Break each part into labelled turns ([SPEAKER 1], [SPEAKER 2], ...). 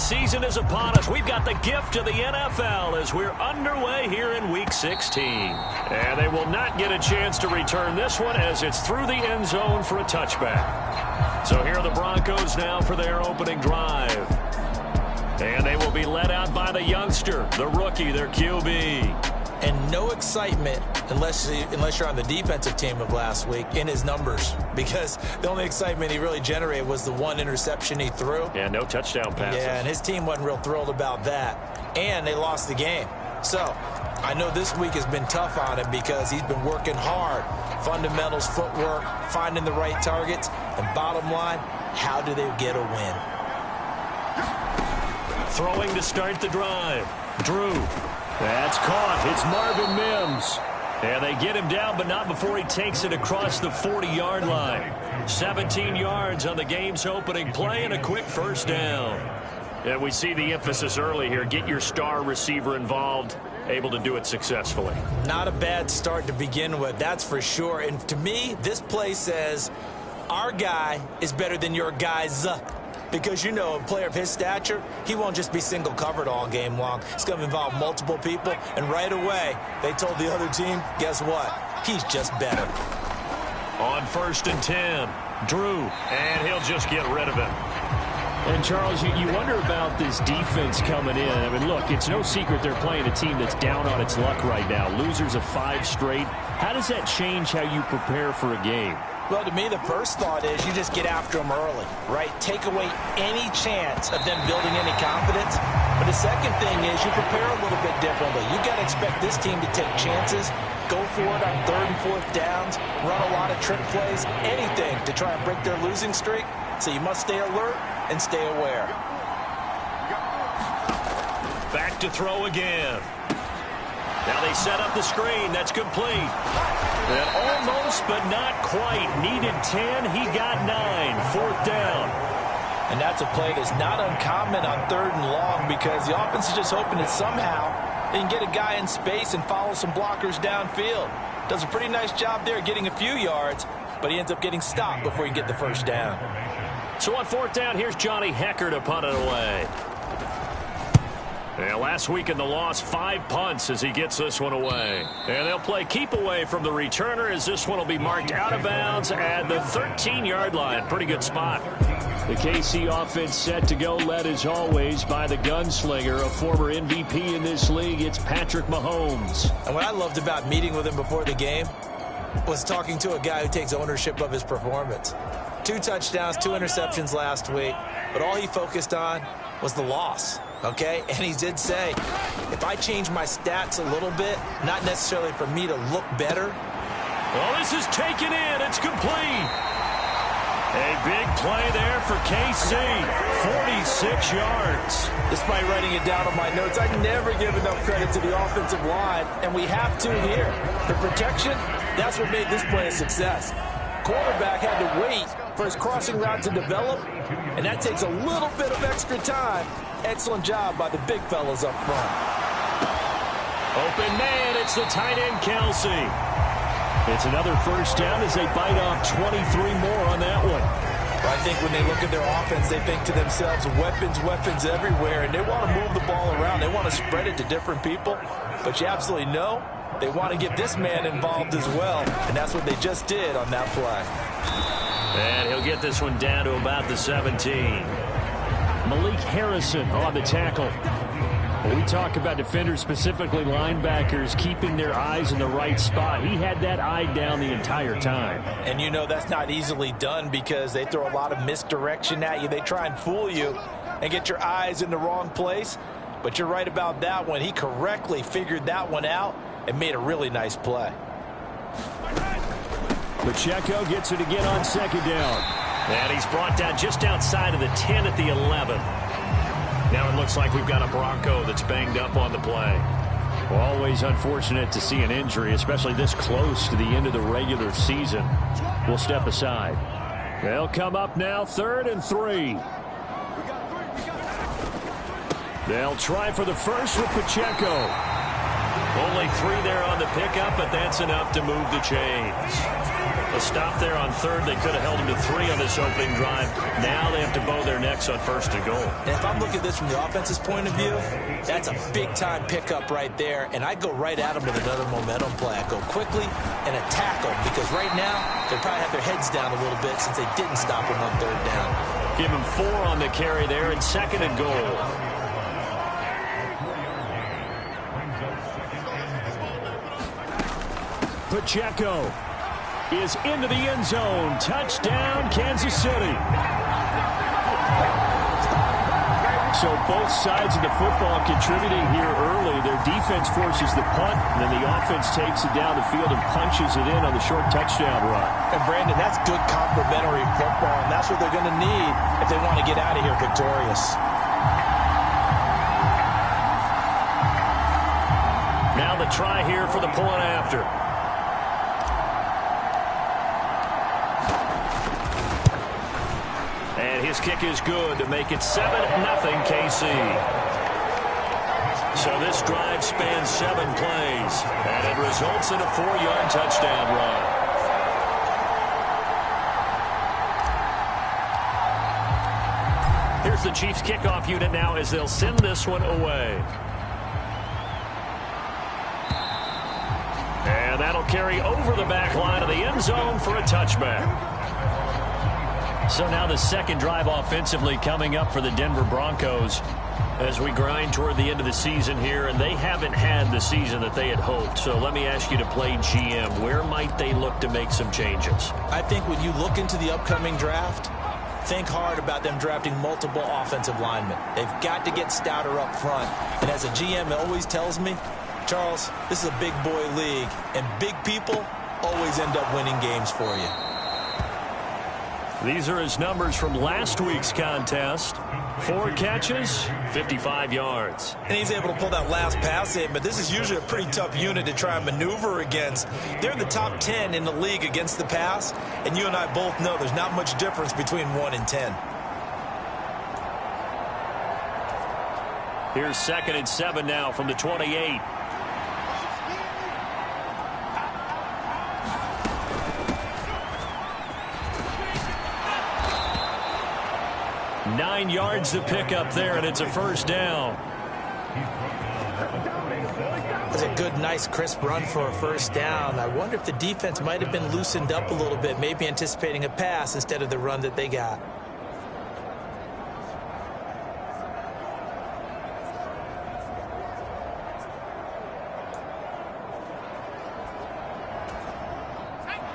[SPEAKER 1] season is upon us. We've got the gift of the NFL as we're underway here in Week 16. And they will not get a chance to return this one as it's through the end zone for a touchback. So here are the Broncos now for their opening drive. And they will be led out by the youngster, the rookie, their QB.
[SPEAKER 2] And no excitement unless you're on the defensive team of last week in his numbers, because the only excitement he really generated was the one interception he threw.
[SPEAKER 1] Yeah, no touchdown passes.
[SPEAKER 2] Yeah, and his team wasn't real thrilled about that. And they lost the game. So I know this week has been tough on him because he's been working hard. Fundamentals, footwork, finding the right targets. And bottom line, how do they get a win?
[SPEAKER 1] Throwing to start the drive. Drew. That's caught. It's Marvin Mims. And they get him down, but not before he takes it across the 40-yard line. 17 yards on the game's opening play and a quick first down. And we see the emphasis early here. Get your star receiver involved. Able to do it successfully.
[SPEAKER 2] Not a bad start to begin with, that's for sure. And to me, this play says our guy is better than your guy's. Because, you know, a player of his stature, he won't just be single covered all game long. It's going to involve multiple people. And right away, they told the other team, guess what? He's just better.
[SPEAKER 1] On 1st and 10, Drew, and he'll just get rid of it.
[SPEAKER 3] And, Charles, you wonder about this defense coming in. I mean, look, it's no secret they're playing a team that's down on its luck right now. Losers of 5 straight. How does that change how you prepare for a game?
[SPEAKER 2] Well, to me, the first thought is you just get after them early, right? Take away any chance of them building any confidence. But the second thing is you prepare a little bit differently. You got to expect this team to take chances, go for it on 3rd and 4th downs, run a lot of trick plays, anything to try and break their losing streak. So you must stay alert and stay aware.
[SPEAKER 1] Back to throw again. Now they set up the screen. That's complete. And almost, but not quite. Needed 10. He got 9. 4th down.
[SPEAKER 2] And that's a play that's not uncommon on 3rd and long because the offense is just hoping that somehow they can get a guy in space and follow some blockers downfield. Does a pretty nice job there getting a few yards, but he ends up getting stopped before he get the first down.
[SPEAKER 1] So on 4th down, here's Johnny Hecker to punt it away. And last week in the loss, 5 punts as he gets this one away. And they'll play keep away from the returner as this one will be marked out of bounds at the 13-yard line. Pretty good spot.
[SPEAKER 3] The KC offense set to go, led as always by the gunslinger, a former MVP in this league. It's Patrick Mahomes.
[SPEAKER 2] And what I loved about meeting with him before the game was talking to a guy who takes ownership of his performance. 2 touchdowns, 2 interceptions last week, but all he focused on was the loss. Okay, and he did say, if I change my stats a little bit, not necessarily for me to look better.
[SPEAKER 1] Well, this is taken in. It's complete. A big play there for KC. 46 yards.
[SPEAKER 2] Despite writing it down on my notes, I never give enough credit to the offensive line, and we have to here. The protection, that's what made this play a success. Quarterback had to wait for his crossing route to develop, and that takes a little bit of extra time. Excellent job by the big fellas up front.
[SPEAKER 1] Open man, it's the tight end, Kelsey.
[SPEAKER 3] It's another first down as they bite off 23 more on that one.
[SPEAKER 2] Well, I think when they look at their offense, they think to themselves, weapons, weapons everywhere, and they want to move the ball around. They want to spread it to different people, but you absolutely know they want to get this man involved as well, and that's what they just did on that play.
[SPEAKER 1] And he'll get this one down to about the 17.
[SPEAKER 3] Malik Harrison on the tackle. When we talk about defenders, specifically linebackers, keeping their eyes in the right spot, he had that eye down the entire time.
[SPEAKER 2] And you know that's not easily done because they throw a lot of misdirection at you. They try and fool you and get your eyes in the wrong place. But you're right about that one. He correctly figured that one out and made a really nice play.
[SPEAKER 3] Pacheco gets it again on 2nd down.
[SPEAKER 1] And he's brought down just outside of the 10 at the 11. Now it looks like we've got a Bronco that's banged up on the play.
[SPEAKER 3] Well, always unfortunate to see an injury, especially this close to the end of the regular season. We'll step aside. They'll come up now, 3rd and 3. They'll try for the first with Pacheco.
[SPEAKER 1] Only 3 there on the pickup, but that's enough to move the chains. A stop there on third. They could have held him to 3 on this opening drive. Now they have to bow their necks on first and goal.
[SPEAKER 2] And if I'm looking at this from the offense's point of view, that's a big-time pickup right there. And I go right at them with another momentum play. I go quickly and attack them because right now they probably have their heads down a little bit since they didn't stop him on third down.
[SPEAKER 1] Give him 4 on the carry there and second and goal.
[SPEAKER 3] Pacheco is into the end zone. Touchdown, Kansas City. So both sides of the football contributing here early. Their defense forces the punt, and then the offense takes it down the field and punches it in on the short touchdown run.
[SPEAKER 2] And, Brandon, that's good complementary football, and that's what they're going to need if they want to get out of here victorious.
[SPEAKER 1] Now the try here for the point after. And his kick is good to make it 7-0 KC. So this drive spans 7 plays, and it results in a 4-yard touchdown run. Here's the Chiefs kickoff unit now as they'll send this one away. And that'll carry over the back line of the end zone for a touchback. So now the second drive offensively coming up for the Denver Broncos as we grind toward the end of the season here, and they haven't had the season that they had hoped. So let me ask you to play GM. Where might they look to make some changes?
[SPEAKER 2] I think when you look into the upcoming draft, think hard about them drafting multiple offensive linemen. They've got to get stouter up front. And as a GM always tells me, Charles, this is a big boy league, and big people always end up winning games for you.
[SPEAKER 1] These are his numbers from last week's contest. 4 catches, 55 yards.
[SPEAKER 2] And he's able to pull that last pass in, but this is usually a pretty tough unit to try and maneuver against. They're in the top 10 in the league against the pass, and you and I both know there's not much difference between 1 and 10.
[SPEAKER 1] Here's 2nd and 7 now from the 28. Nine yards to pick up there, and it's a first down.
[SPEAKER 2] That's a good, nice, crisp run for a first down. I wonder if the defense might have been loosened up a little bit, maybe anticipating a pass instead of the run that they got.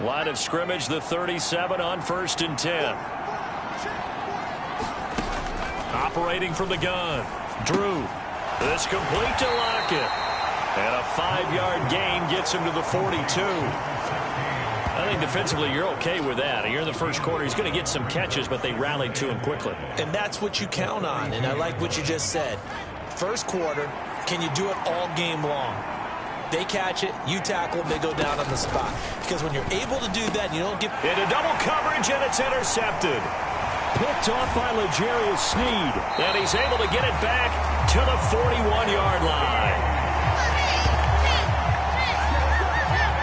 [SPEAKER 1] Line of scrimmage, the 37 on 1st and 10. Operating from the gun. Drew. This complete to Lockett. And a 5-yard gain gets him to the 42. I think defensively you're okay with that. You're in the first quarter. He's going to get some catches, but they rallied to him quickly.
[SPEAKER 2] And that's what you count on. And I like what you just said. First quarter, can you do it all game long? They catch it, you tackle them, they go down on the spot. Because when you're able to do that, you don't get
[SPEAKER 1] into double coverage, and it's intercepted.
[SPEAKER 3] Picked off by L'Jarius Sneed.
[SPEAKER 1] And he's able to get it back to the 41-yard line.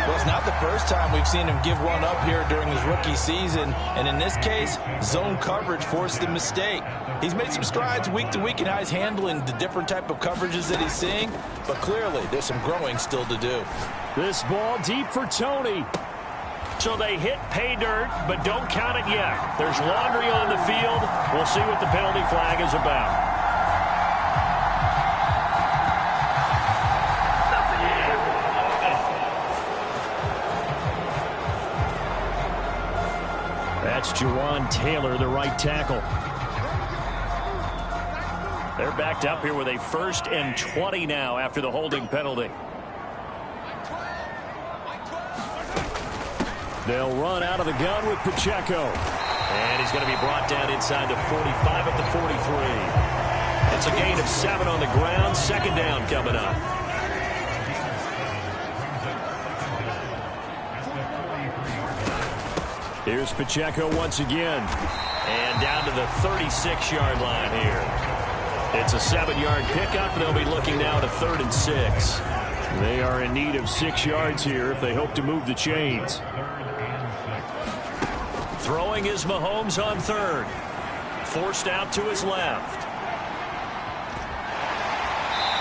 [SPEAKER 2] Well, it's not the first time we've seen him give one up here during his rookie season. And in this case, zone coverage forced the mistake. He's made some strides week to week in how he's handling the different type of coverages that he's seeing. But clearly, there's some growing still to do.
[SPEAKER 3] This ball deep for Tony.
[SPEAKER 1] So they hit pay dirt, but don't count it yet. There's laundry on the field. We'll see what the penalty flag is about.
[SPEAKER 3] That's Jawan Taylor, the right tackle.
[SPEAKER 1] They're backed up here with a 1st and 20 now after the holding penalty.
[SPEAKER 3] They'll run out of the gun with Pacheco.
[SPEAKER 1] And he's going to be brought down inside the 45 at the 43. It's a gain of 7 on the ground. 2nd down coming up.
[SPEAKER 3] Here's Pacheco once again.
[SPEAKER 1] And down to the 36-yard line here. It's a 7-yard pickup, and they'll be looking now at a 3rd and 6.
[SPEAKER 3] They are in need of 6 yards here if they hope to move the chains.
[SPEAKER 1] Throwing is Mahomes on third. Forced out to his left.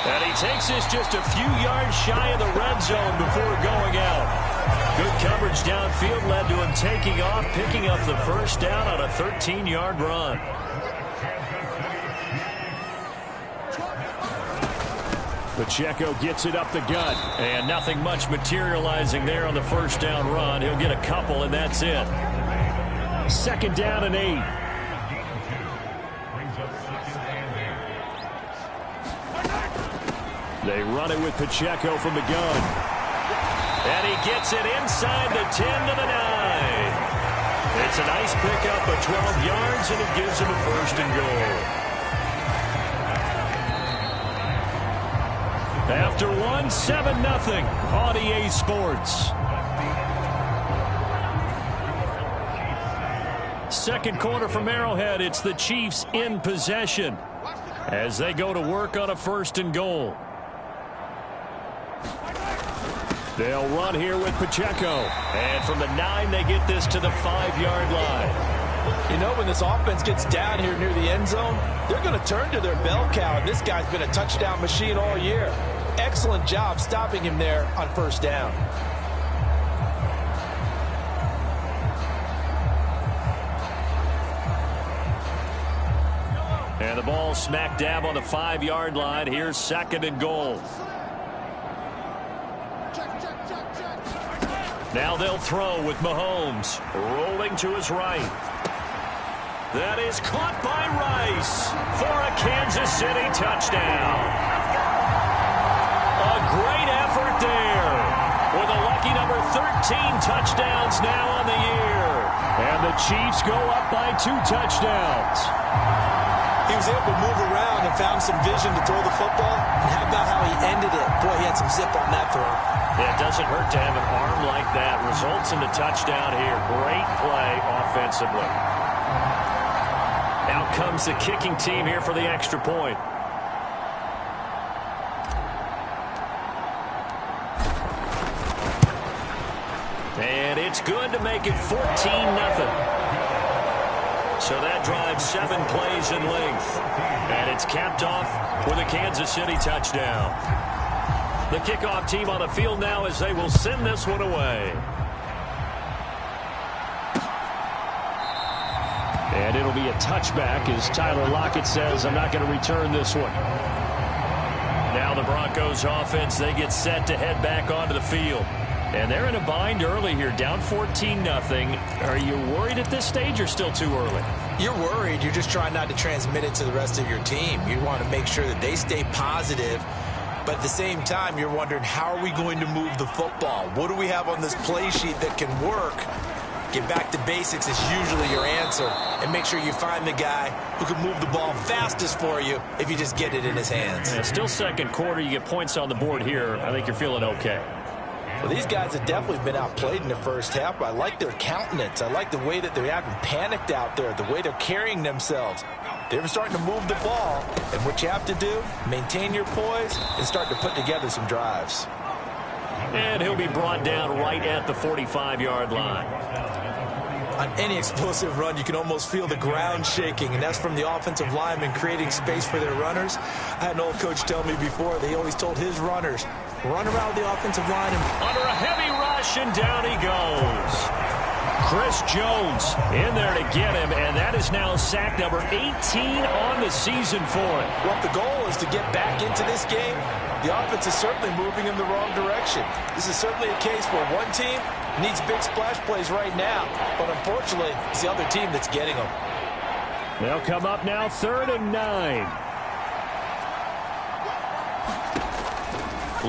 [SPEAKER 1] And he takes this just a few yards shy of the red zone before going out. Good coverage downfield led to him taking off, picking up the first down on a 13-yard run.
[SPEAKER 3] Pacheco gets it up the gut.
[SPEAKER 1] And nothing much materializing there on the first down run. He'll get a couple, and that's it.
[SPEAKER 3] 2nd down and 8. They run it with Pacheco from the gun.
[SPEAKER 1] And he gets it inside the 10 to the 9. It's a nice pickup of 12 yards, and it gives him a 1st and goal. After 1, 7-0 on EA Sports. 2nd quarter from Arrowhead. It's the Chiefs in possession as they go to work on a 1st and goal.
[SPEAKER 3] They'll run here with Pacheco.
[SPEAKER 1] And from the 9, they get this to the 5-yard line.
[SPEAKER 2] You know, when this offense gets down here near the end zone, they're going to turn to their bell cow. And this guy's been a touchdown machine all year. Excellent job stopping him there on 1st down.
[SPEAKER 1] And the ball smack dab on the 5-yard line. Here's 2nd and goal. Now they'll throw with Mahomes rolling to his right. That is caught by Rice for a Kansas City touchdown. A great effort there with a lucky number 13 touchdowns now on the year.
[SPEAKER 3] And the Chiefs go up by 2 touchdowns.
[SPEAKER 2] He was able to move around and found some vision to throw the football. And how about how he ended it? Boy, he had some zip on that throw.
[SPEAKER 1] Yeah, it doesn't hurt to have an arm like that. Results in the touchdown here. Great play offensively. Out comes the kicking team here for the extra point. And it's good to make it 14-0. So that drives 7 plays in length. And it's capped off with a Kansas City touchdown. The kickoff team on the field now as they will send this one away.
[SPEAKER 3] And it'll be a touchback as Tyler Lockett says, I'm not going to return this one.
[SPEAKER 1] Now the Broncos offense, they get set to head back onto the field. And they're in a bind early here, down 14-0. Are you worried at this stage or still too early?
[SPEAKER 2] You're worried. You're just trying not to transmit it to the rest of your team. You want to make sure that they stay positive. But at the same time, you're wondering, how are we going to move the football? What do we have on this play sheet that can work? Get back to basics is usually your answer. And make sure you find the guy who can move the ball fastest for you if you just get it in his hands.
[SPEAKER 1] Yeah, still 2nd quarter. You get points on the board here. I think you're feeling okay.
[SPEAKER 2] Well, these guys have definitely been outplayed in the first half, but I like their countenance. I like the way that they're acting panicked out there, the way they're carrying themselves. They're starting to move the ball, and what you have to do, maintain your poise and start to put together some drives.
[SPEAKER 1] And he'll be brought down right at the 45-yard line.
[SPEAKER 2] On any explosive run, you can almost feel the ground shaking, and that's from the offensive linemen creating space for their runners. I had an old coach tell me before, they always told his runners, run around the offensive line.
[SPEAKER 1] Under a heavy rush, and down he goes. Chris Jones in there to get him, and that is now sack number 18 on the season for him.
[SPEAKER 2] Well, the goal is to get back into this game. The offense is certainly moving in the wrong direction. This is certainly a case where one team needs big splash plays right now, but unfortunately, it's the other team that's getting them.
[SPEAKER 3] They'll come up now 3rd and 9.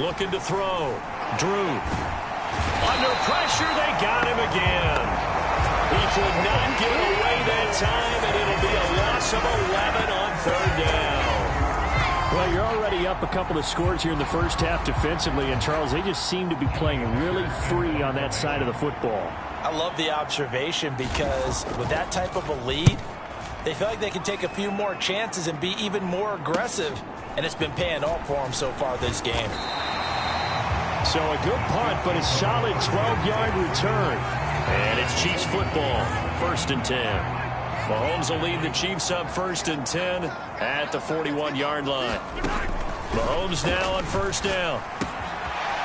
[SPEAKER 1] Looking to throw. Drew. Under pressure, they got him again. He could not get away that time, and it'll be a loss of 11 on 3rd down.
[SPEAKER 3] Well, you're already up a couple of scores here in the first half defensively, and Charles, they just seem to be playing really free on that side of the football.
[SPEAKER 2] I love the observation because with that type of a lead, they feel like they can take a few more chances and be even more aggressive, and it's been paying off for them so far this game.
[SPEAKER 3] So a good punt, but a solid 12-yard return.
[SPEAKER 1] And it's Chiefs football, 1st and 10. Mahomes will lead the Chiefs up 1st and 10 at the 41-yard line. Mahomes now on 1st down.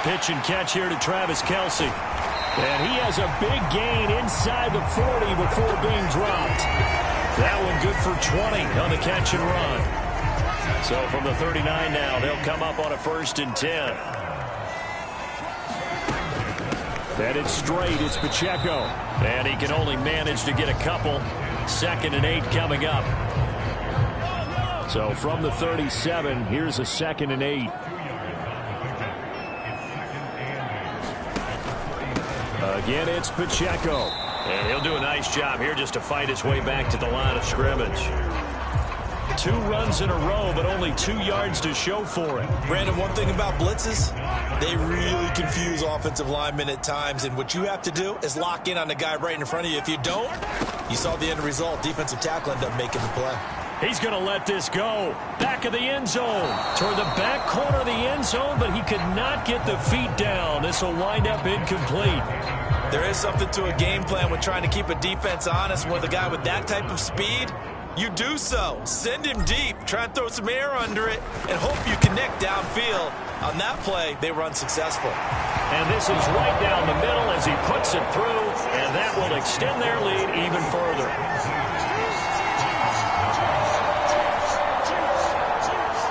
[SPEAKER 1] Pitch and catch here to Travis Kelce.
[SPEAKER 3] And he has a big gain inside the 40 before being dropped.
[SPEAKER 1] That one good for 20 on the catch and run. So from the 39 now, they'll come up on a 1st and 10.
[SPEAKER 3] And it's straight. It's Pacheco.
[SPEAKER 1] And he can only manage to get a couple. 2nd and 8 coming up.
[SPEAKER 3] So from the 37, here's a 2nd and 8. Again, it's Pacheco.
[SPEAKER 1] And he'll do a nice job here just to fight his way back to the line of scrimmage. 2 runs in a row, but only 2 yards to show for it.
[SPEAKER 2] Brandon, one thing about blitzes, they really confuse offensive linemen at times, and what you have to do is lock in on the guy right in front of you. If you don't, you saw the end result. Defensive tackle ended up making the play.
[SPEAKER 3] He's going to let this go. Back of the end zone. Toward the back corner of the end zone, but he could not get the feet down. This will wind up incomplete.
[SPEAKER 2] There is something to a game plan with trying to keep a defense honest. With a guy with that type of speed, you do so. Send him deep. Try and throw some air under it and hope you connect downfield. On that play, they were unsuccessful.
[SPEAKER 1] And this is right down the middle as he puts it through, and that will extend their lead even further.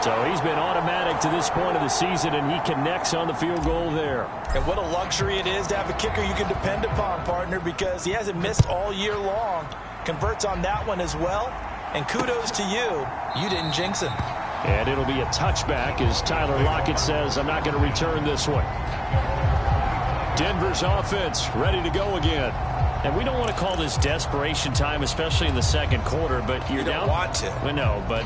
[SPEAKER 3] So he's been automatic to this point of the season, and he connects on the field goal there.
[SPEAKER 2] And what a luxury it is to have a kicker you can depend upon, partner, because he hasn't missed all year long. Converts on that one as well. And kudos to you. You didn't jinx him.
[SPEAKER 3] And it'll be a touchback as Tyler Lockett says, I'm not going to return this one. Denver's offense ready to go again.
[SPEAKER 1] And we don't want to call this desperation time, especially in the 2nd quarter, but you're down.
[SPEAKER 2] You don't want to.
[SPEAKER 1] Well, no, but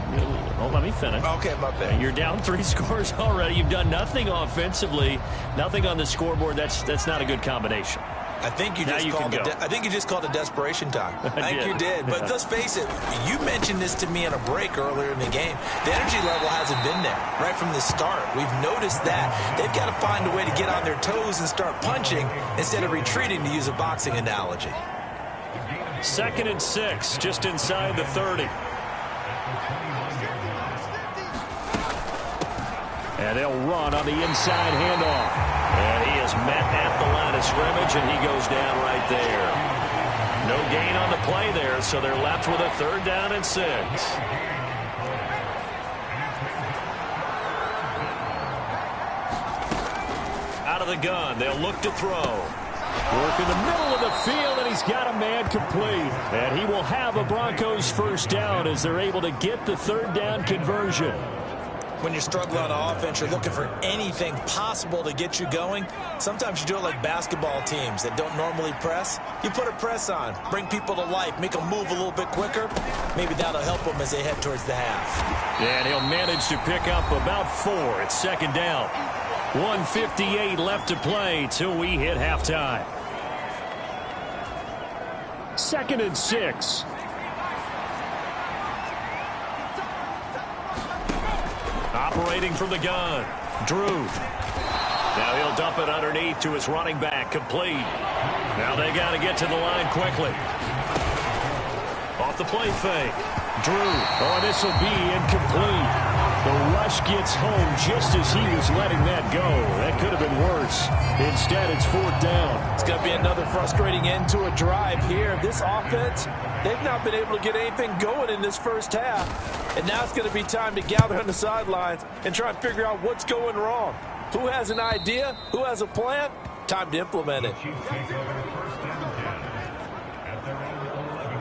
[SPEAKER 1] let me finish.
[SPEAKER 2] Okay, my bad.
[SPEAKER 1] You're down 3 scores already. You've done nothing offensively, nothing on the scoreboard. That's not a good combination.
[SPEAKER 2] I think you just called it desperation time. I think you did. But let's face it, you mentioned this to me in a break earlier in the game. The energy level hasn't been there right from the start. We've noticed that. They've got to find a way to get on their toes and start punching instead of retreating, to use a boxing analogy.
[SPEAKER 1] 2nd and 6, just inside the 30.
[SPEAKER 3] And they'll run on the inside handoff.
[SPEAKER 1] And he is met at the line of scrimmage, and he goes down right there. No gain on the play there, so they're left with a 3rd down and 6. Out of the gun, they'll look to throw.
[SPEAKER 3] Work in the middle of the field, and he's got a man complete. And he will have a Broncos 1st down as they're able to get the 3rd down conversion.
[SPEAKER 2] When you're struggling on offense, you're looking for anything possible to get you going. Sometimes you do it like basketball teams that don't normally press. You put a press on, bring people to life, make them move a little bit quicker. Maybe that'll help them as they head towards the half.
[SPEAKER 1] Yeah, and he'll manage to pick up about 4. It's 2nd down. 1:58 left to play till we hit halftime.
[SPEAKER 3] 2nd and 6.
[SPEAKER 1] Operating from the gun, Drew. Now he'll dump it underneath to his running back, complete. Now they got to get to the line quickly. Off the play fake, Drew.
[SPEAKER 3] Oh, this will be incomplete. The rush gets home just as he was letting that go. That could have been worse. Instead, it's 4th down.
[SPEAKER 2] It's going to be another frustrating end to a drive here. This offense, they've not been able to get anything going in this 1st half. And now it's going to be time to gather on the sidelines and try and figure out what's going wrong. Who has an idea? Who has a plan? Time to implement it.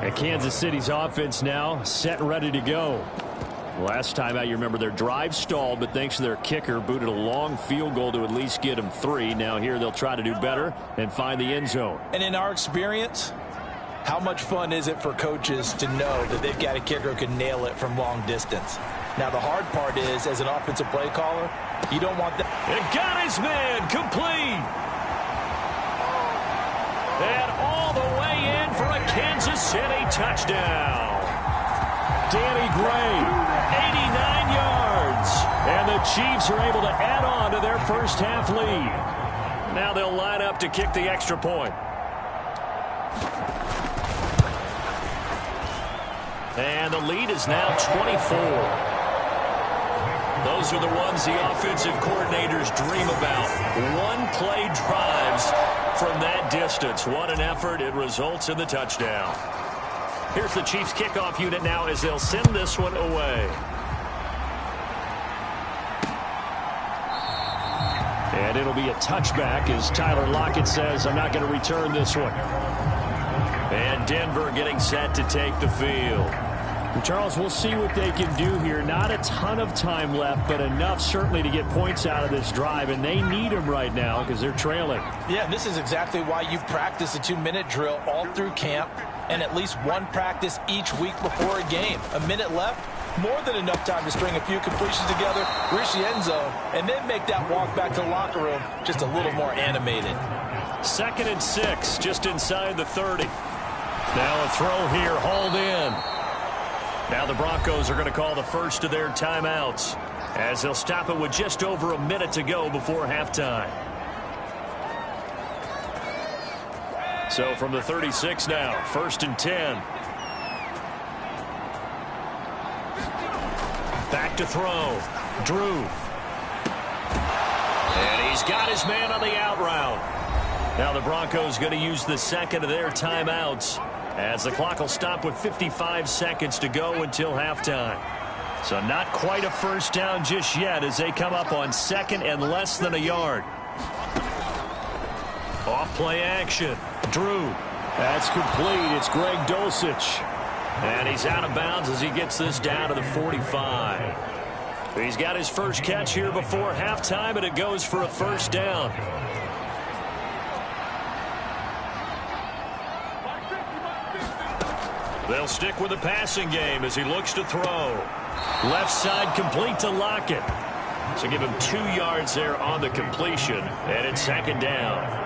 [SPEAKER 3] And Kansas City's offense now set and ready to go. Last time out, you remember their drive stalled, but thanks to their kicker, booted a long field goal to at least get them 3. Now here they'll try to do better and find the end zone.
[SPEAKER 2] And in our experience, how much fun is it for coaches to know that they've got a kicker who can nail it from long distance? Now the hard part is, as an offensive play caller, you don't want that.
[SPEAKER 1] And got his man, complete. And all the way in for a Kansas City touchdown.
[SPEAKER 3] Danny Gray,
[SPEAKER 1] 89 yards.
[SPEAKER 3] and the Chiefs are able to add on to their 1st half lead.
[SPEAKER 1] Now they'll line up to kick the extra point. And the lead is now 24. Those are the ones the offensive coordinators dream about. One-play drives from that distance. What an effort. It results in the touchdown. Here's the Chiefs kickoff unit now as they'll send this one away. And it'll be a touchback as Tyler Lockett says, I'm not going to return this one. And Denver getting set to take the field.
[SPEAKER 3] Charles, we'll see what they can do here. Not a ton of time left, but enough certainly to get points out of this drive, and they need them right now because they're trailing.
[SPEAKER 2] Yeah, this is exactly why you practice a 2-minute drill all through camp and at least one practice each week before a game. A minute left, more than enough time to string a few completions together, reach the end zone, and then make that walk back to the locker room just a little more animated.
[SPEAKER 1] 2nd and 6, just inside the 30. Now a throw here, hauled in. Now the Broncos are going to call the first of their timeouts as they'll stop it with just over a minute to go before halftime. So from the 36 now, 1st and 10. Back to throw. Drew. And he's got his man on the out route. Now the Broncos going to use the second of their timeouts as the clock will stop with 55 seconds to go until halftime. So not quite a first down just yet as they come up on 2nd and less than a yard. Off play action. Drew.
[SPEAKER 3] That's complete. It's Greg Dulcich.
[SPEAKER 1] And he's out of bounds as he gets this down to the 45. He's got his first catch here before halftime, and it goes for a first down. They'll stick with the passing game as he looks to throw. Left side complete to Lockett. So give him 2 yards there on the completion, and it's 2nd down.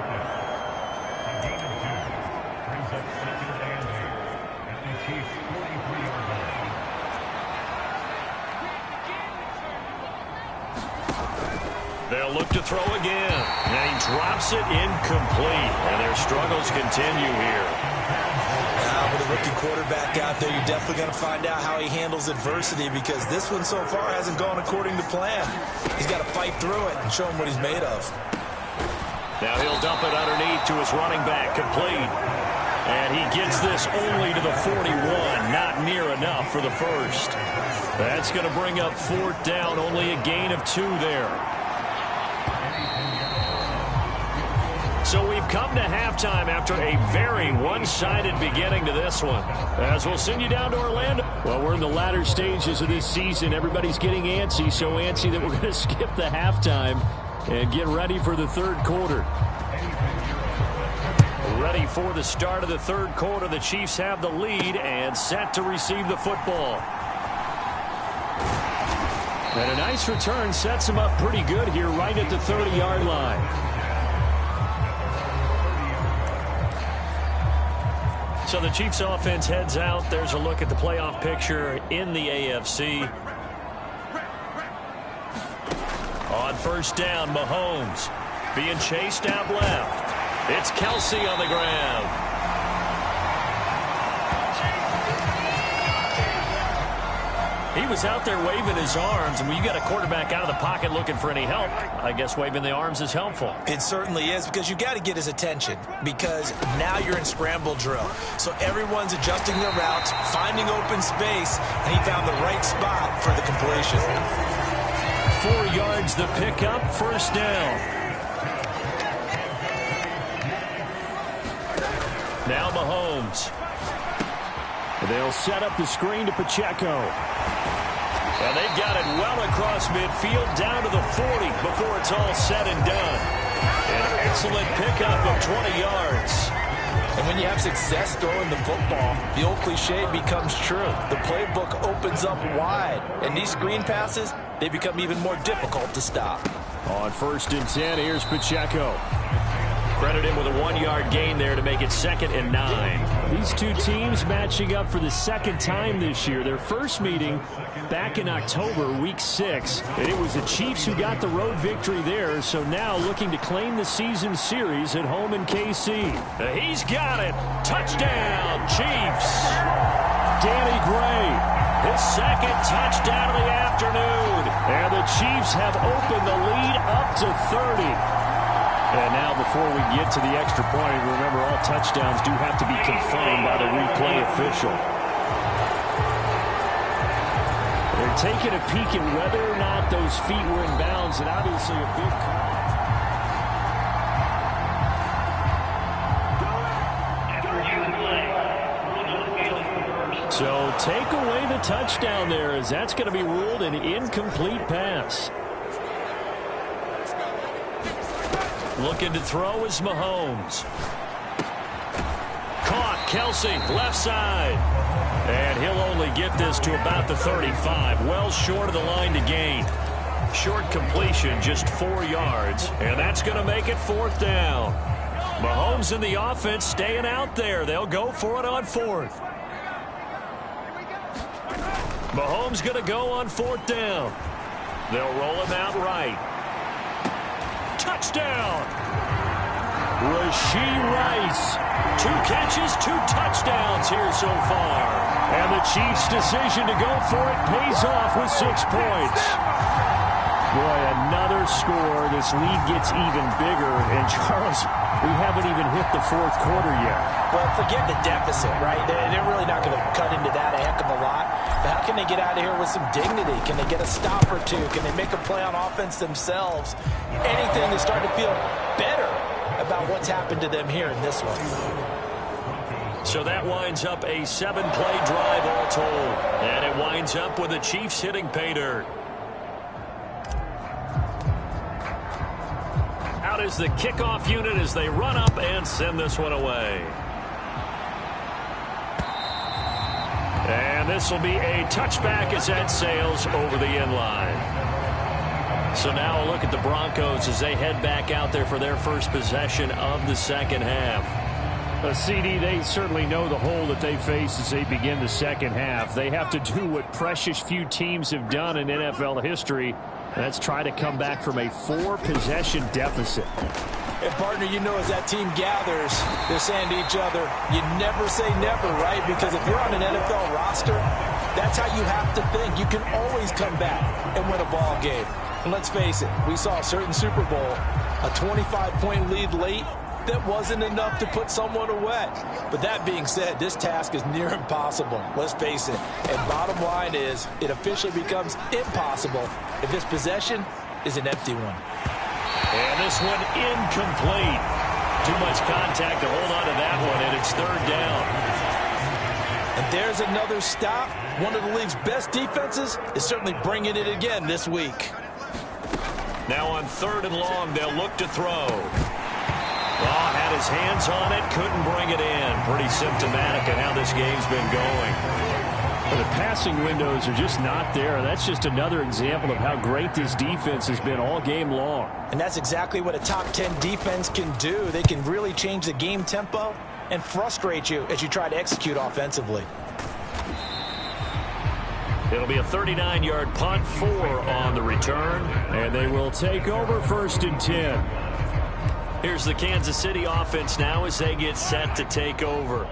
[SPEAKER 1] They'll look to throw again. And he drops it incomplete. And their struggles continue here.
[SPEAKER 2] Now, with a rookie quarterback out there, you're definitely going to find out how he handles adversity because this one so far hasn't gone according to plan. He's got to fight through it and show him what he's made of.
[SPEAKER 1] Now he'll dump it underneath to his running back, complete. And he gets this only to the 41, not near enough for the first. That's going to bring up 4th down, only a gain of 2 there. So we've come to halftime after a very one-sided beginning to this one. As we'll send you down to Orlando.
[SPEAKER 3] Well, we're in the latter stages of this season. Everybody's getting antsy, so antsy that we're going to skip the halftime and get ready for the 3rd quarter.
[SPEAKER 1] Ready for the start of the 3rd quarter. The Chiefs have the lead and set to receive the football.
[SPEAKER 3] And a nice return sets them up pretty good here right at the 30-yard line.
[SPEAKER 1] So the Chiefs offense heads out. There's a look at the playoff picture in the AFC. On 1st down, Mahomes being chased out left. It's Kelsey on the ground. He was out there waving his arms, and when you got a quarterback out of the pocket looking for any help, I guess waving the arms is helpful.
[SPEAKER 2] It certainly is because you got to get his attention because now you're in scramble drill. So everyone's adjusting their routes, finding open space, and he found the right spot for the completion.
[SPEAKER 1] 4 yards the pickup, 1st down. Now Mahomes.
[SPEAKER 3] They'll set up the screen to Pacheco.
[SPEAKER 1] And they've got it well across midfield down to the 40 before it's all said and done. An excellent pickup of 20 yards.
[SPEAKER 2] And when you have success throwing the football, the old cliche becomes true. The playbook opens up wide. And these screen passes, they become even more difficult to stop.
[SPEAKER 3] On 1st and 10, here's Pacheco.
[SPEAKER 1] Credit him with a 1-yard gain there to make it 2nd and 9.
[SPEAKER 3] These two teams matching up for the second time this year. Their first meeting back in October, week 6. And it was the Chiefs who got the road victory there. So now looking to claim the season series at home in KC.
[SPEAKER 1] He's got it. Touchdown, Chiefs.
[SPEAKER 3] Danny Gray,
[SPEAKER 1] his 2nd touchdown of the afternoon.
[SPEAKER 3] And the Chiefs have opened the lead up to 30. And now before we get to the extra point, remember all touchdowns do have to be confirmed by the replay official. They're taking a peek at whether or not those feet were in bounds, and obviously a big call. So take away the touchdown there, as that's going to be ruled an incomplete pass.
[SPEAKER 1] Looking to throw is Mahomes. Caught, Kelsey, left side. And he'll only get this to about the 35. Well short of the line to gain. Short completion, just 4 yards. And that's going to make it 4th down. Mahomes and the offense staying out there. They'll go for it on 4th. Mahomes going to go on 4th down. They'll roll him out right. Touchdown! Rashee Rice. 2 catches, 2 touchdowns here so far.
[SPEAKER 3] And the Chiefs' decision to go for it pays off with 6 points. Boy, another score. This lead gets even bigger. And, Charles, we haven't even hit the 4th quarter yet.
[SPEAKER 2] Well, forget the deficit, right? They're really not going to cut into that a heck of a lot. But how can they get out of here with some dignity? Can they get a stop or two? Can they make a play on offense themselves? Anything to start to feel better about what's happened to them here in this one.
[SPEAKER 1] So that winds up a 7-play drive all told. And it winds up with the Chiefs hitting pay dirt. Out is the kickoff unit as they run up and send this one away. And this will be a touchback as that sails over the end line. So now a look at the Broncos as they head back out there for their first possession of the second half.
[SPEAKER 3] CD, they certainly know the hole that they face as they begin the second half. They have to do what precious few teams have done in NFL history. That's try to come back from a 4-possession deficit.
[SPEAKER 2] And, partner, you know as that team gathers, they're saying to each other, you never say never, right? Because if you're on an NFL roster, that's how you have to think. You can always come back and win a ball game. And let's face it, we saw a certain Super Bowl, a 25-point lead late, that wasn't enough to put someone away. But that being said, this task is near impossible. Let's face it. And bottom line is, it officially becomes impossible if this possession is an empty one.
[SPEAKER 1] And this one incomplete. Too much contact to hold on to that one, and it's 3rd down.
[SPEAKER 2] And there's another stop. One of the league's best defenses is certainly bringing it again this week.
[SPEAKER 1] Now on 3rd and long, they'll look to throw. Oh, had his hands on it, couldn't bring it in. Pretty symptomatic of how this game's been going.
[SPEAKER 3] Well, the passing windows are just not there. That's just another example of how great this defense has been all game long.
[SPEAKER 2] And that's exactly what a top 10 defense can do. They can really change the game tempo and frustrate you as you try to execute offensively.
[SPEAKER 1] It'll be a 39-yard punt, 4 on the return.
[SPEAKER 3] And they will take over 1st and 10.
[SPEAKER 1] Here's the Kansas City offense now as they get set to take over.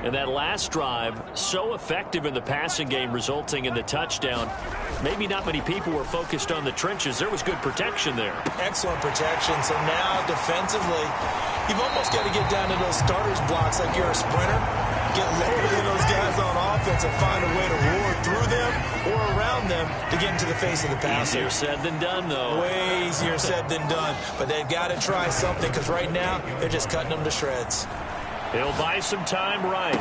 [SPEAKER 1] And that last drive, so effective in the passing game, resulting in the touchdown. Maybe not many people were focused on the trenches. There was good protection there.
[SPEAKER 2] Excellent protection. So now, defensively, you've almost got to get down to those starters blocks like you're a sprinter. Get lower than those guys on offense and find a way to roar through them or around them to get into the face of the passer.
[SPEAKER 1] Easier said than done, though.
[SPEAKER 2] Way easier said than done. But they've got to try something because right now they're just cutting them to shreds.
[SPEAKER 1] He'll buy some time right.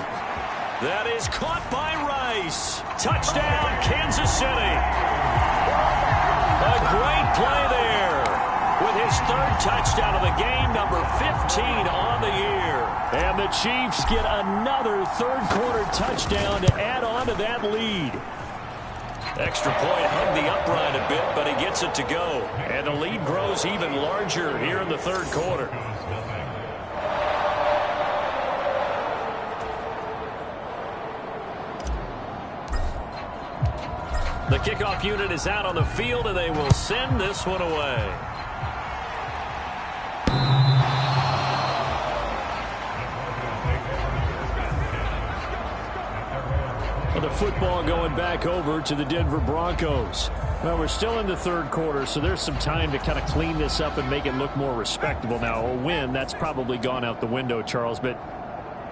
[SPEAKER 1] That is caught by Rice. Touchdown, Kansas City. A great play there with his 3rd touchdown of the game, number 15 on the year.
[SPEAKER 3] And the Chiefs get another 3rd quarter touchdown to add on to that lead.
[SPEAKER 1] Extra point hung the upright a bit, but he gets it to go. And the lead grows even larger here in the 3rd quarter. The kickoff unit is out on the field, and they will send this one away.
[SPEAKER 3] The football going back over to the Denver Broncos. Well, we're still in the third quarter, so there's some time to kind of clean this up and make it look more respectable. Now, a win, that's probably gone out the window, Charles, but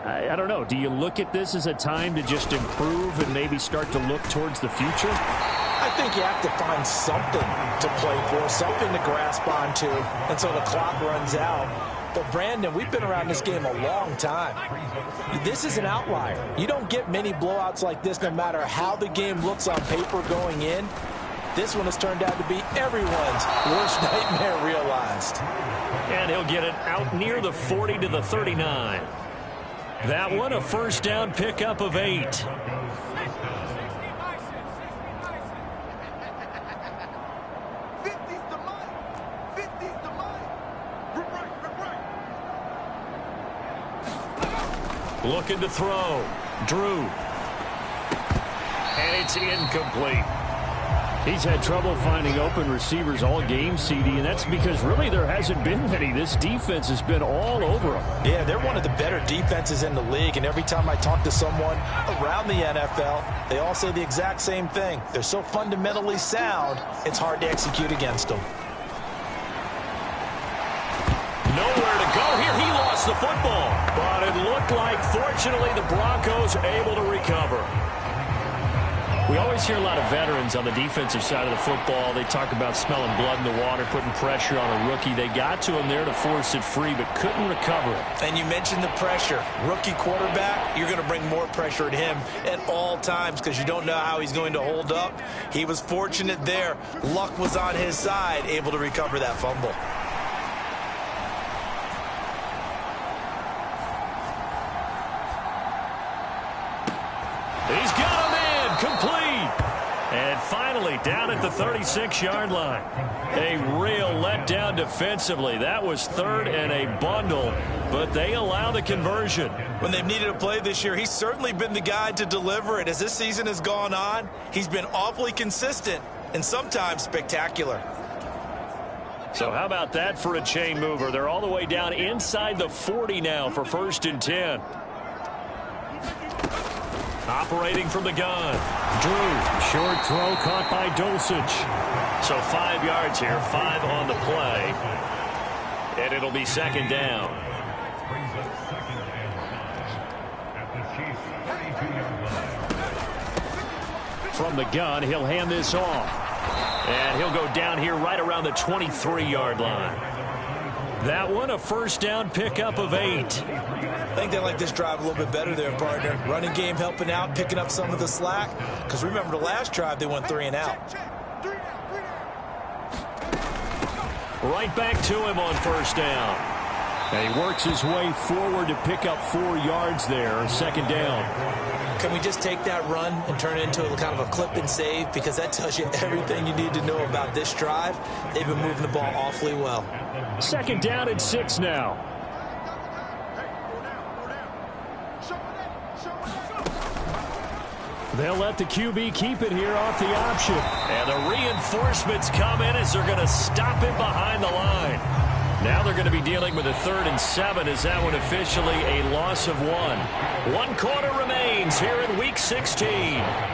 [SPEAKER 3] I don't know. Do you look at this as a time to just improve and maybe start to look towards the future?
[SPEAKER 2] I think you have to find something to play for, something to grasp onto until the clock runs out. But, Brandon, we've been around this game a long time. This is an outlier. You don't get many blowouts like this no matter how the game looks on paper going in. This one has turned out to be everyone's worst nightmare realized.
[SPEAKER 1] And he'll get it out near the 40 to the 39. That one a first down pickup of 8. Looking to throw. Drew. And it's incomplete.
[SPEAKER 3] He's had trouble finding open receivers all game, CD, and that's because really there hasn't been many. This defense has been all over them.
[SPEAKER 2] Yeah, they're one of the better defenses in the league, and every time I talk to someone around the NFL, they all say the exact same thing. They're so fundamentally sound, it's hard to execute against them.
[SPEAKER 1] Nowhere to go here. He lost the football. But it looked like, fortunately, the Broncos able to recover.
[SPEAKER 3] We always hear a lot of veterans on the defensive side of the football. They talk about smelling blood in the water, putting pressure on a rookie. They got to him there to force it free, but couldn't recover it.
[SPEAKER 2] And you mentioned the pressure. Rookie quarterback, you're going to bring more pressure at him at all times because you don't know how he's going to hold up. He was fortunate there. Luck was on his side, able to recover that fumble.
[SPEAKER 1] He's got him in. Complete. And finally down at the 36-yard line. A real letdown defensively. That was third and a bundle, but they allow the conversion.
[SPEAKER 2] When they've needed a play this year, he's certainly been the guy to deliver it. As this season has gone on, he's been awfully consistent and sometimes spectacular.
[SPEAKER 1] So how about that for a chain mover? They're all the way down inside the 40 now for 1st and 10. Operating from the gun. Drew.
[SPEAKER 3] Short throw caught by Dulcich.
[SPEAKER 1] So 5 yards here, 5 on the play. And it'll be 2nd down.
[SPEAKER 3] From the gun, he'll hand this off.
[SPEAKER 1] And he'll go down here right around the 23-yard line. That one a first down pickup of 8.
[SPEAKER 2] I think they like this drive a little bit better there, partner. Running game helping out, picking up some of the slack. Because remember the last drive, they went 3 and out.
[SPEAKER 1] Right back to him on 1st down.
[SPEAKER 3] And he works his way forward to pick up 4 yards there, 2nd down.
[SPEAKER 2] Can we just take that run and turn it into a kind of a clip and save? Because that tells you everything you need to know about this drive. They've been moving the ball awfully well.
[SPEAKER 3] 2nd down and 6 now. They'll let the QB keep it here off the option.
[SPEAKER 1] And the reinforcements come in as they're going to stop him behind the line. Now they're going to be dealing with a 3rd and 7 as that one officially a loss of 1. 1 quarter remains here in Week 16.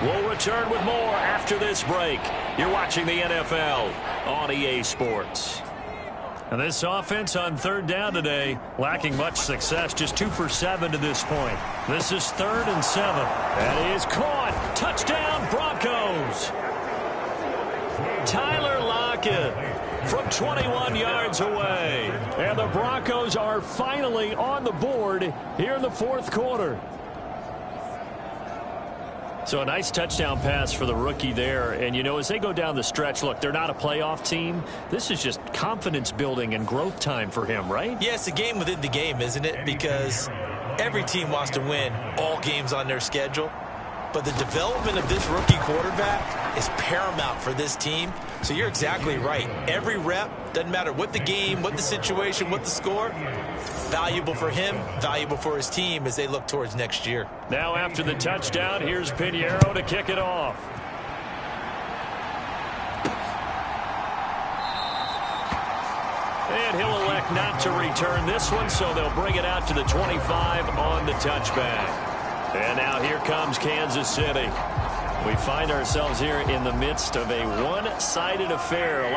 [SPEAKER 1] We'll return with more after this break. You're watching the NFL on EA Sports. And this offense on 3rd down today, lacking much success, just 2 for 7 to this point. This is 3rd and 7.
[SPEAKER 3] That is caught.
[SPEAKER 1] Touchdown, Broncos. Tyler Lockett from 21 yards away.
[SPEAKER 3] And the Broncos are finally on the board here in the 4th quarter.
[SPEAKER 1] So a nice touchdown pass for the rookie there. And, you know, as they go down the stretch, look, they're not a playoff team. This is just confidence building and growth time for him, right?
[SPEAKER 2] Yeah, it's a game within the game, isn't it? Because every team wants to win all games on their schedule. But the development of this rookie quarterback is paramount for this team. So you're exactly right. Every rep, doesn't matter what the game, what the situation, what the score, valuable for him, valuable for his team as they look towards next year.
[SPEAKER 1] Now after the touchdown, here's Pinheiro to kick it off. expect not to return this one, so they'll bring it out to the 25 on the touchback. And now here comes Kansas City. We find ourselves here in the midst of a one-sided affair. A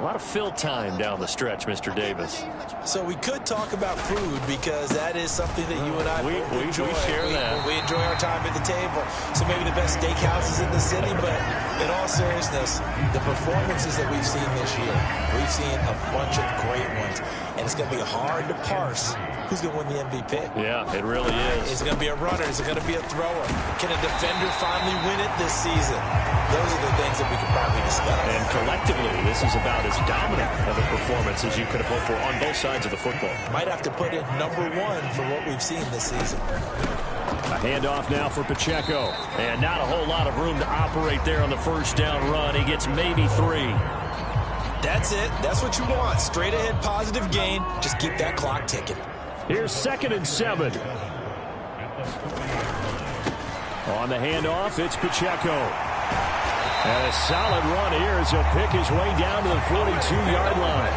[SPEAKER 1] lot of fill time down the stretch, Mr. Davis.
[SPEAKER 2] So we could talk about food because that is something that you and I enjoy.
[SPEAKER 1] We share that.
[SPEAKER 2] We enjoy our time at the table. So maybe the best steakhouses in the city, but in all seriousness, the performances that we've seen this year, we've seen a bunch of great ones. And it's going to be hard to parse who's going to win the MVP.
[SPEAKER 1] Yeah, it really is.
[SPEAKER 2] Is it going to be a runner? Is it going to be a thrower? Can a defender finally win it this season? Those are the things that we could probably discuss.
[SPEAKER 1] And collectively, this is about as dominant of a performance as you could have hoped for on both sides of the football.
[SPEAKER 2] Might have to put it #1 for what we've seen this season.
[SPEAKER 1] A handoff now for Pacheco. And not a whole lot of room to operate there on the first down run. He gets maybe 3.
[SPEAKER 2] That's it. That's what you want. Straight ahead positive gain. Just keep that clock ticking.
[SPEAKER 1] Here's 2nd and 7. On the handoff, it's Pacheco. And a solid run here as he'll pick his way down to the 42-yard line.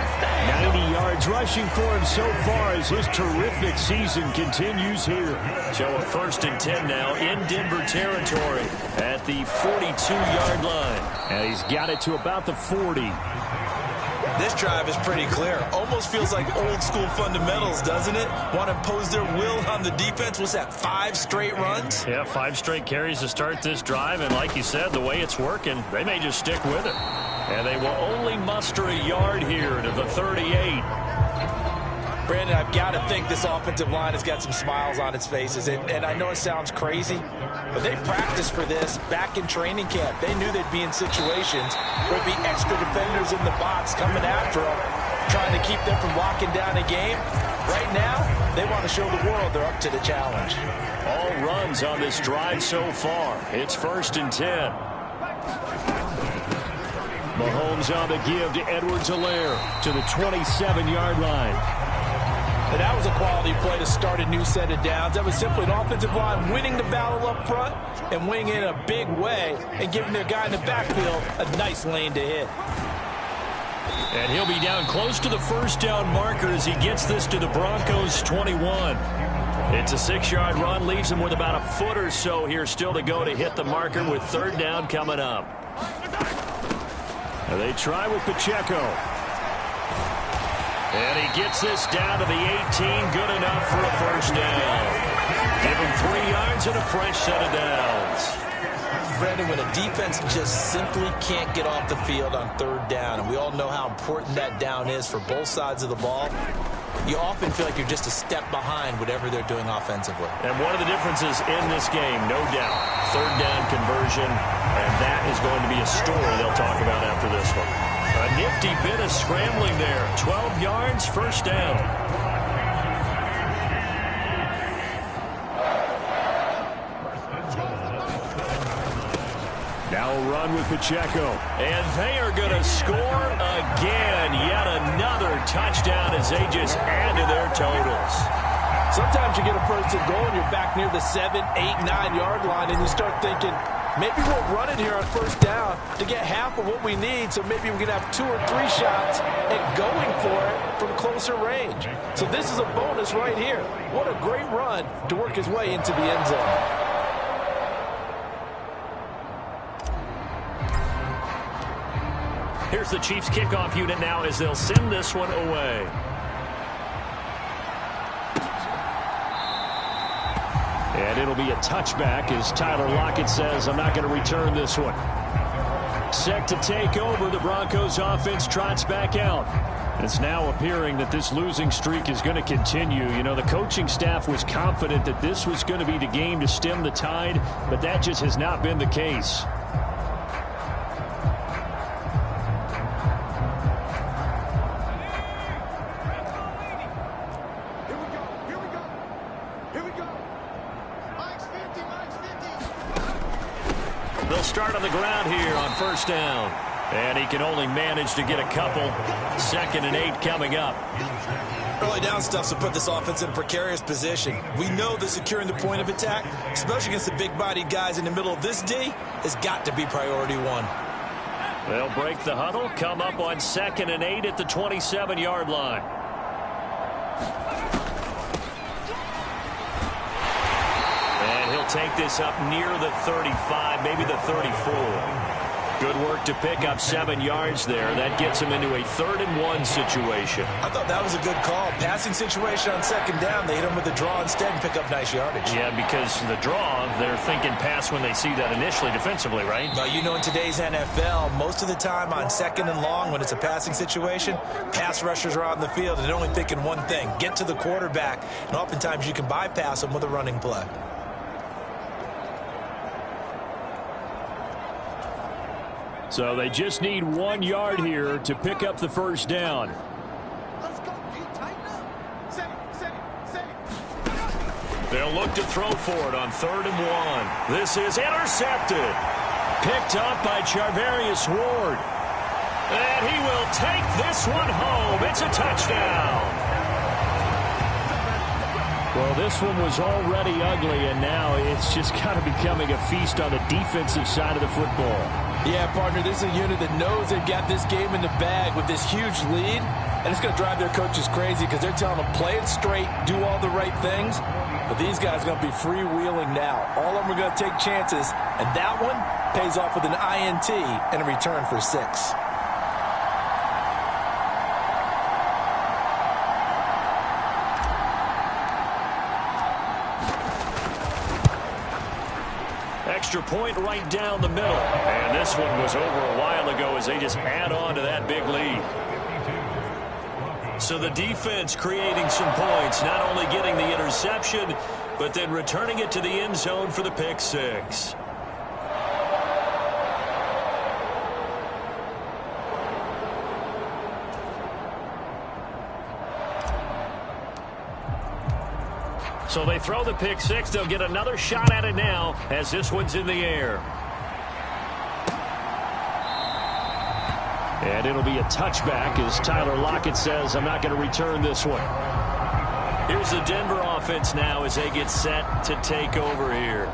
[SPEAKER 1] 90 yards rushing for him so far as his terrific season continues here. So a 1st and 10 now in Denver territory at the 42-yard line. And he's got it to about the 40.
[SPEAKER 2] This drive is pretty clear. Almost feels like old school fundamentals, doesn't it? Want to impose their will on the defense. Was that 5 straight runs?
[SPEAKER 1] Yeah, 5 straight carries to start this drive. And like you said, the way it's working, they may just stick with it. And they will only muster a yard here to the 38.
[SPEAKER 2] Brandon, I've got to think this offensive line has got some smiles on its faces. And I know it sounds crazy, but they practiced for this back in training camp. They knew they'd be in situations where there'd be extra defenders in the box coming after them, trying to keep them from locking down a game. Right now, they want to show the world they're up to the challenge.
[SPEAKER 1] All runs on this drive so far. It's 1st and 10. Mahomes on the give to Edwards-Helaire to the 27-yard line.
[SPEAKER 2] And that was a quality play to start a new set of downs. That was simply an offensive line winning the battle up front and winning it in a big way and giving their guy in the backfield a nice lane to hit.
[SPEAKER 1] And he'll be down close to the first down marker as he gets this to the Broncos' 21. It's a 6-yard run, leaves him with about a foot or so here still to go to hit the marker with 3rd down coming up. And they try with Pacheco. And he gets this down to the 18, good enough for a 1st down. Give him 3 yards and a fresh set of downs.
[SPEAKER 2] Brandon, when a defense just simply can't get off the field on 3rd down, and we all know how important that down is for both sides of the ball, you often feel like you're just a step behind whatever they're doing offensively.
[SPEAKER 1] And one of the differences in this game, no doubt, 3rd down conversion, and that is going to be a story they'll talk about after this one. A nifty bit of scrambling there. 12 yards, 1st down. Now a run with Pacheco. And they are going to score again. Yet another touchdown as they just add to their totals.
[SPEAKER 2] Sometimes you get a 1st and goal and you're back near the 7, 8, 9-yard line and you start thinking, maybe we'll run it here on 1st down to get half of what we need, so maybe we can have 2 or 3 shots at going for it from closer range. So this is a bonus right here. What a great run to work his way into the end zone.
[SPEAKER 1] Here's the Chiefs kickoff unit now as they'll send this one away. And it'll be a touchback as Tyler Lockett says, I'm not going to return this one. Set to take over, the Broncos offense trots back out. It's now appearing that this losing streak is going to continue. You know, the coaching staff was confident that this was going to be the game to stem the tide, but that just has not been the case. They'll start on the ground here on 1st down. And he can only manage to get a couple. 2nd and 8 coming up.
[SPEAKER 2] Early down stuff to put this offense in a precarious position. We know that securing the point of attack, especially against the big-bodied guys in the middle of this D, has got to be priority 1.
[SPEAKER 1] They'll break the huddle, come up on 2nd and 8 at the 27-yard line. take this up near the 35, maybe the 34. Good work to pick up 7 yards there. That gets him into a 3rd-and-1 situation.
[SPEAKER 2] I thought that was a good call. Passing situation on 2nd down. They hit him with the draw instead and pick up nice yardage.
[SPEAKER 1] Yeah, because the draw, they're thinking pass when they see that initially defensively, right?
[SPEAKER 2] Well, you know, in today's NFL, most of the time on 2nd and long, when it's a passing situation, pass rushers are out in the field and they're only thinking one thing, get to the quarterback. And oftentimes you can bypass them with a running play.
[SPEAKER 3] So they just need 1 yard here to pick up the 1st down.
[SPEAKER 1] They'll look to throw for it on 3rd and 1. This is intercepted. Picked up by Charvarius Ward. And he will take this one home. It's a touchdown.
[SPEAKER 3] Well, this one was already ugly, and now it's just kind of becoming a feast on the defensive side of the football.
[SPEAKER 2] Yeah, partner, this is a unit that knows they've got this game in the bag with this huge lead, and it's going to drive their coaches crazy because they're telling them play it straight, do all the right things, but these guys are going to be freewheeling now. All of them are going to take chances, and that one pays off with an INT and a return for 6.
[SPEAKER 1] Extra point right down the middle. And this one was over a while ago as they just add on to that big lead. So the defense creating some points, not only getting the interception, but then returning it to the end zone for the pick 6. So they throw the pick 6. They'll get another shot at it now as this one's in the air.
[SPEAKER 3] And it'll be a touchback as Tyler Lockett says, I'm not going to return this one.
[SPEAKER 1] Here's the Denver offense now as they get set to take over here.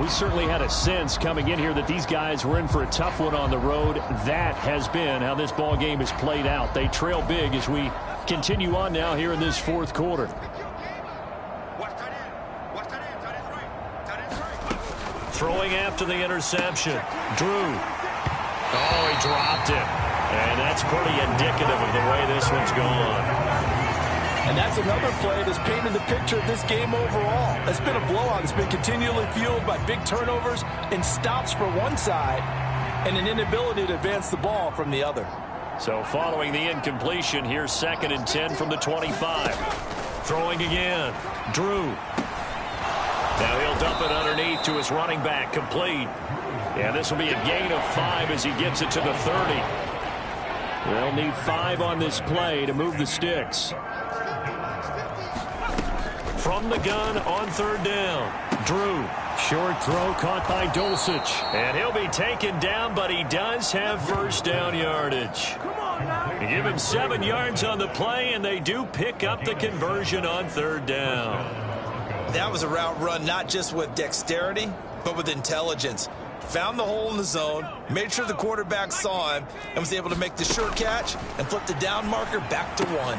[SPEAKER 3] We certainly had a sense coming in here that these guys were in for a tough one on the road. That has been how this ball game has played out. They trail big as we continue on now here in this 4th quarter.
[SPEAKER 1] Throwing after the interception. Drew. Oh, he dropped it. And that's pretty indicative of the way this one's gone.
[SPEAKER 2] And that's another play that's painted the picture of this game overall. It's been a blowout. It's been continually fueled by big turnovers and stops for one side and an inability to advance the ball from the other.
[SPEAKER 1] So following the incompletion, here's 2nd and 10 from the 25. Throwing again. Drew. Now he'll dump it underneath to his running back, complete. Yeah, this will be a gain of 5 as he gets it to the 30. They'll need 5 on this play to move the sticks. From the gun on 3rd down. Drew. Short throw caught by Dulcich. And he'll be taken down, but he does have 1st down yardage. They give him 7 yards on the play, and they do pick up the conversion on 3rd down.
[SPEAKER 2] That was a route run not just with dexterity, but with intelligence. Found the hole in the zone, made sure the quarterback saw him, and was able to make the short catch and flip the down marker back to 1.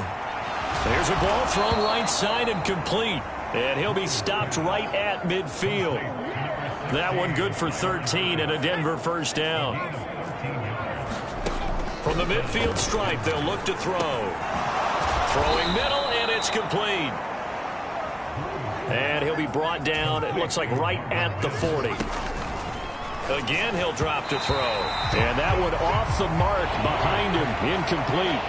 [SPEAKER 1] There's a ball thrown right side and complete. And he'll be stopped right at midfield. That one good for 13 and a Denver 1st down. From the midfield stripe, they'll look to throw. Throwing middle, and it's complete. And he'll be brought down, it looks like right at the 40. Again, he'll drop to throw.
[SPEAKER 3] And that one off the mark behind him, incomplete.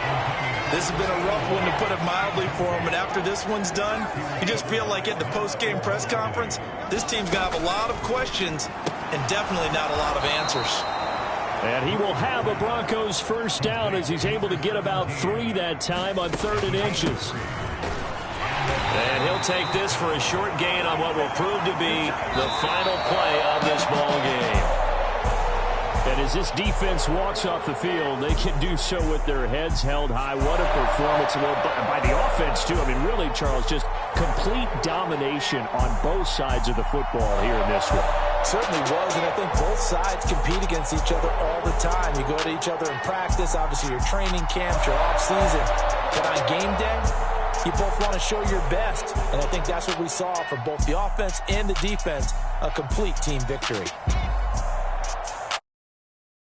[SPEAKER 2] This has been a rough one, to put it mildly, for him. And after this one's done, you just feel like at the post-game press conference, this team's going to have a lot of questions and definitely not a lot of answers.
[SPEAKER 3] And he will have a Broncos 1st down as he's able to get about 3 that time on 3rd and inches.
[SPEAKER 1] And he'll take this for a short gain on what will prove to be the final play of this ball game.
[SPEAKER 3] And as this defense walks off the field, they can do so with their heads held high. What a performance by the offense, too. I mean, really, Charles, just complete domination on both sides of the football here in this one.
[SPEAKER 2] Certainly was, and I think both sides compete against each other all the time. You go to each other in practice, obviously your training camp, your off season. But on game day, You both want to show your best, and I think that's what we saw from both the offense and the defense, a complete team victory.